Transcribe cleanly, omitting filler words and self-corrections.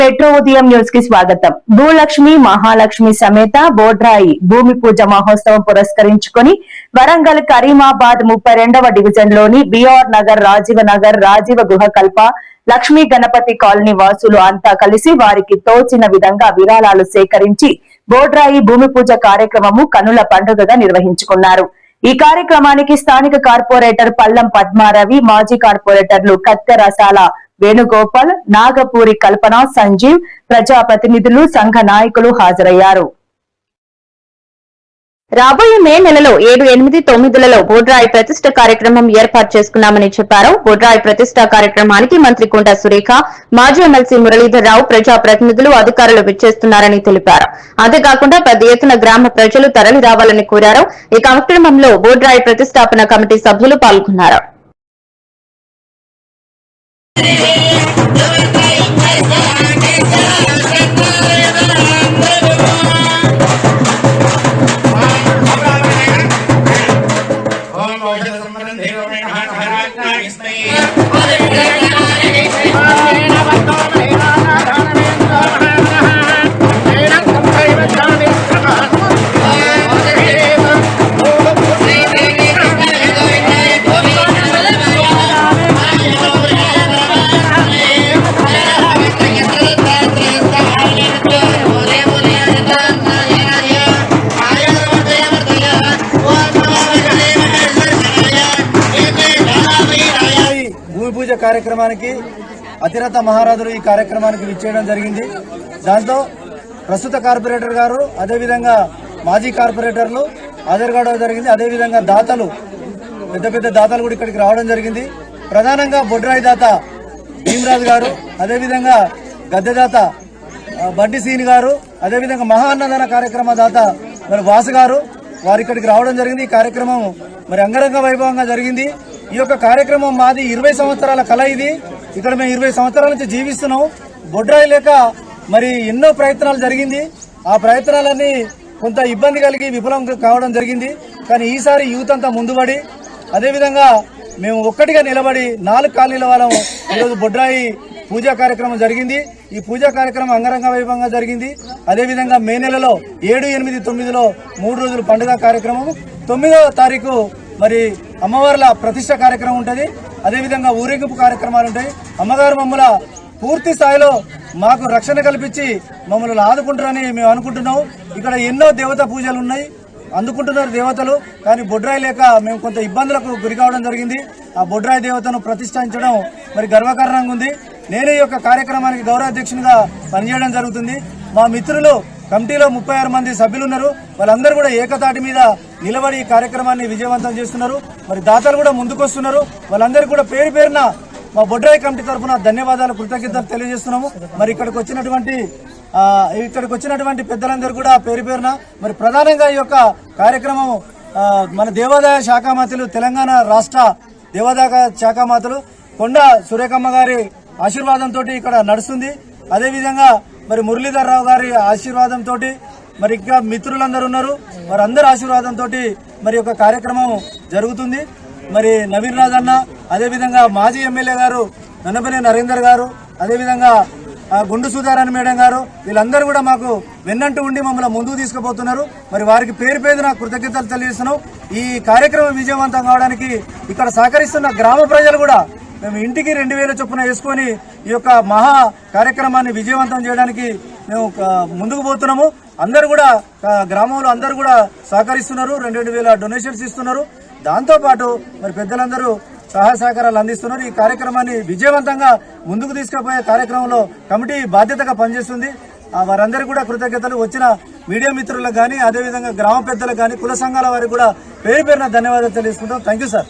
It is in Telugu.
మెట్రో ఉదయం న్యూస్ కి స్వాగతం. భూలక్ష్మి మహాలక్ష్మి సమేత బోడ్రాయి భూమి పూజ మహోత్సవం పురస్కరించుకొని వరంగల్ కరీమాబాద్ 32వ డివిజన్ లోని బిఆర్ నగర్, రాజీవ నగర్, రాజీవ గృహకల్ప, లక్ష్మీ గణపతి కాలనీ వాసులు అంతా కలిసి వారికి తోచిన విధంగా విరాళాలు సేకరించి బోడ్రాయి భూమి పూజ కార్యక్రమము కనుల పండుగగా నిర్వహించుకున్నారు. ఈ కార్యక్రమానికి స్థానిక కార్పొరేటర్ పల్లం పద్మారవి, మాజీ కార్పొరేటర్లు కత్తె రసాల వేణుగోపాల్, నాగపూరి కల్పన, సంజీవ్, ప్రజాప్రతినిధులు, సంఘ నాయకులు హాజరయ్యారు. రాబోయే మే నెలలో 7, 8, 9లలో బోడ్రాయి ప్రతిష్ట కార్యక్రమం ఏర్పాటు చేసుకున్నామని చెప్పారు. బోడ్రాయి ప్రతిష్ట కార్యక్రమానికి మంత్రి కొండా సురేఖ, మాజీ ఎమ్మెల్సీ మురళీధర్ రావు, ప్రజాప్రతినిధులు, అధికారులు విచ్చేస్తున్నారని తెలిపారు. అంతేకాకుండా పెద్ద ఎత్తున గ్రామ ప్రజలు తరలి రావాలని కోరారు. ఈ కార్యక్రమంలో బోడ్రాయి ప్రతిష్టాపన కమిటీ సభ్యులు పాల్గొన్నారు. పూజ కార్యక్రమానికి అతిరథ మహారాజులు ఈ కార్యక్రమానికి విచ్చేయడం జరిగింది. దాంతో ప్రస్తుత కార్పొరేటర్ గారు, అదేవిధంగా మాజీ కార్పొరేటర్లు హాజరుకావడం జరిగింది. అదేవిధంగా దాతలు, పెద్ద పెద్ద దాతలు కూడా ఇక్కడికి రావడం జరిగింది. ప్రధానంగా బొడ్రాయి దాత భీమరాజు గారు, అదేవిధంగా గద్దెదాత బండి సీని గారు, అదేవిధంగా మహా అన్నదాన కార్యక్రమ దాత మరి వాసు గారు, వారు ఇక్కడికి రావడం జరిగింది. ఈ కార్యక్రమం మరి అంగరంగ వైభవంగా జరిగింది. ఈ యొక్క కార్యక్రమం మాది 20 సంవత్సరాల కళ. ఇది ఇక్కడ మేము 20 సంవత్సరాల నుంచి జీవిస్తున్నాం. బొడ్రాయి లేక మరి ఎన్నో ప్రయత్నాలు జరిగింది. ఆ ప్రయత్నాలన్నీ కొంత ఇబ్బంది కలిగి విఫలం కావడం జరిగింది. కానీ ఈసారి యూత్ అంతా ముందుపడి, అదేవిధంగా మేము ఒక్కటిగా నిలబడి 4 కాలనీల వాళ్ళం ఈరోజు బొడ్రాయి పూజా కార్యక్రమం జరిగింది. ఈ పూజా కార్యక్రమం అంగరంగ వైభవంగా జరిగింది. అదేవిధంగా మే నెలలో 7, 8, 9లో 3 రోజులు పండుగ కార్యక్రమం. 9వ తారీఖు మరి అమ్మవార్ల ప్రతిష్ట కార్యక్రమం ఉంటుంది. అదేవిధంగా ఊరేగింపు కార్యక్రమాలు ఉంటాయి. అమ్మగారు మమ్మల పూర్తి స్థాయిలో మాకు రక్షణ కల్పించి మమ్మల్ని ఆదుకుంటారని మేము అనుకుంటున్నాం. ఇక్కడ ఎన్నో దేవతా పూజలు ఉన్నాయి, అందుకుంటున్నారు దేవతలు. కానీ బొడ్రాయి లేక మేము కొంత ఇబ్బందులకు గురి కావడం జరిగింది. ఆ బొడ్రాయి దేవతను ప్రతిష్ఠించడం మరి గర్వకారణంగా ఉంది. నేను ఈ యొక్క కార్యక్రమానికి గౌరవ అధ్యక్షునిగా పనిచేయడం జరుగుతుంది. మా మిత్రులు కమిటీలో 36 మంది సభ్యులు ఉన్నారు. వాళ్ళందరూ కూడా ఏకతాటి మీద నిలబడి ఈ కార్యక్రమాన్ని విజయవంతం చేస్తున్నారు. మరి దాతలు కూడా ముందుకొస్తున్నారు. వాళ్ళందరికీ కూడా పేరు పేరున మా బొడ్రాయి కమిటీ తరఫున ధన్యవాదాలు, కృతజ్ఞతలు తెలియజేస్తున్నాము. మరి ఇక్కడికి వచ్చినటువంటి పెద్దలందరూ కూడా పేరు పేరున మరి ప్రధానంగా ఈ యొక్క కార్యక్రమం మన దేవాదాయ శాఖ మంత్రులు, తెలంగాణ రాష్ట్ర దేవాదాయ శాఖ మంత్రులు కొండా సురేఖమ్మ గారి ఆశీర్వాదంతో ఇక్కడ నడుస్తుంది. అదేవిధంగా మరి మురళీధర్ రావు గారి ఆశీర్వాదంతో మరి ఇంకా మిత్రులందరూ ఉన్నారు. వారందరి ఆశీర్వాదంతో మరి ఒక కార్యక్రమం జరుగుతుంది. మరి నవీన్ రాజ్ అన్న, అదేవిధంగా మాజీ ఎమ్మెల్యే గారు నన్నపల్లి నరేందర్ గారు, అదేవిధంగా గుండు సుధారాణి మేడం గారు, వీళ్ళందరూ కూడా మాకు వెన్నంటూ ఉండి మమ్మల్ని ముందుకు తీసుకుపోతున్నారు. మరి వారికి పేరు పేరున కృతజ్ఞతలు తెలియజేస్తున్నాం. ఈ కార్యక్రమం విజయవంతం కావడానికి ఇక్కడ సహకరిస్తున్న గ్రామ ప్రజలు కూడా మేము ఇంటికి 2000 చొప్పున వేసుకొని ఈ యొక్క మహా కార్యక్రమాన్ని విజయవంతం చేయడానికి మేము ముందుకు పోతున్నాము. అందరూ కూడా గ్రామంలో అందరూ కూడా సహకరిస్తున్నారు. 2,000 డొనేషన్స్ ఇస్తున్నారు. దాంతోపాటు మరి పెద్దలందరూ సహాయ సహకారాలు అందిస్తున్నారు. ఈ కార్యక్రమాన్ని విజయవంతంగా ముందుకు తీసుకుపోయే కార్యక్రమంలో కమిటీ బాధ్యతగా పనిచేస్తుంది. వారందరికీ కూడా కృతజ్ఞతలు. వచ్చిన మీడియా మిత్రులకు కానీ, అదేవిధంగా గ్రామ పెద్దలకు కానీ, కుల సంఘాల వారికి కూడా పేరు పేరున ధన్యవాదాలు తెలియజేసుకుంటాం. Thank you sir.